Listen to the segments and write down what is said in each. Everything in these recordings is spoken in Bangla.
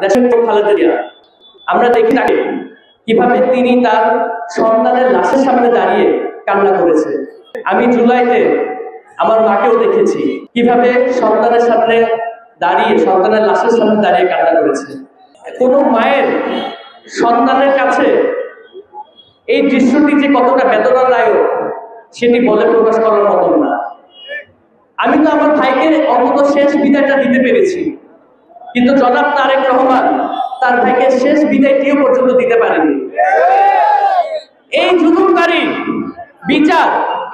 দেশের খালেদা জিয়া, আমরা দেখি তাকে কিভাবে তিনি তার সন্তানের লাশের সামনে দাঁড়িয়ে কান্না করেছে। আমি জুলাইতে আমার মাকেও দেখেছি কিভাবে সন্তানের সামনে দাঁড়িয়ে, সন্তানের লাশের সামনে দাঁড়িয়ে কান্না করেছে। কোনো মায়ের সন্তানের কাছে এই দৃশ্যটি যে কতটা বেদনাদায়ক সেটি বলে প্রকাশ করার মতন না। আমি তো আমার ভাইকে অন্তত শেষ বিদায়টা দিতে পেরেছি, কিন্তু জনাব তারেক রহমান তার ভাইকে শেষ বিদায়টিও পর্যন্ত দিতে পারেনি। এই জুলুমকারী বিচার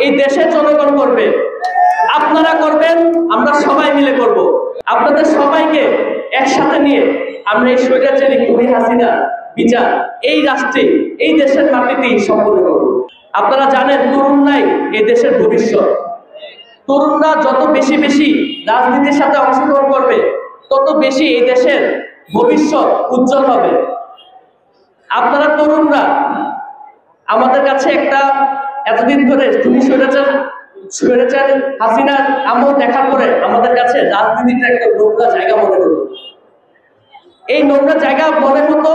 এই দেশের জনগণ করবে, আপনারা করবেন, আমরা সবাই মিলে করব। আপনাদের সবাইকে একসাথে নিয়ে আমরা এই স্বৈরাচারী খুনি হাসিনা বিচার এই রাষ্ট্রে, এই দেশের মাটিতেই সম্পন্ন করব। আপনারা জানেন তরুণরাই এই দেশের ভবিষ্যৎ। তরুণরা যত বেশি বেশি রাজনীতির সাথে অংশগ্রহণ করবে, তত বেশি এই দেশের ভবিষ্যৎ উজ্জ্বল হবে। আপনারা তরুণরা আমাদের কাছে একটা এতদিন ধরে খুনি স্বৈরাচার হাসিনার আমল দেখার পরে আমাদের কাছে রাজনীতিটা একটা নোংরা জায়গা মনে হতো। এই নোংরা জায়গা মনে হতো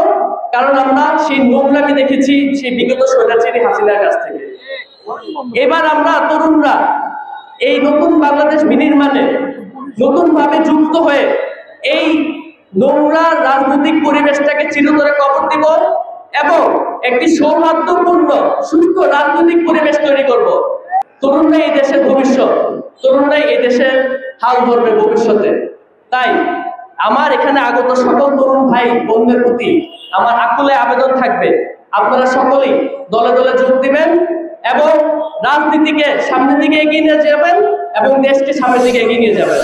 কারণ আমরা সেই নোংরাকে দেখেছি সেই বিগত স্বৈরাচারী হাসিনার কাছ থেকে। এবার আমরা তরুণরা এই নতুন বাংলাদেশ বিনির্মাণে নতুন ভাবে যুক্ত হয়ে এই নোংরা রাজনৈতিক পরিবেশটাকে চিরতরে কবর দিব এবং একটি সৌহার্দ্যপূর্ণ সুস্থ রাজনৈতিক পরিবেশ তৈরি করব। তরুণরাই এই দেশের ভবিষ্যৎ, তরুণরাই এই দেশের হাল ধরবে ভবিষ্যতে। তাই আমার এখানে আগত সকল তরুণ ভাই বোনদের প্রতি আমার আকুলে আবেদন থাকবে, আপনারা সকলেই দলে দলে যোগ দিবেন এবং রাজনীতিকে সামনের দিকে এগিয়ে নিয়ে যাবেন এবং দেশকে সামনের দিকে এগিয়ে নিয়ে যাবেন।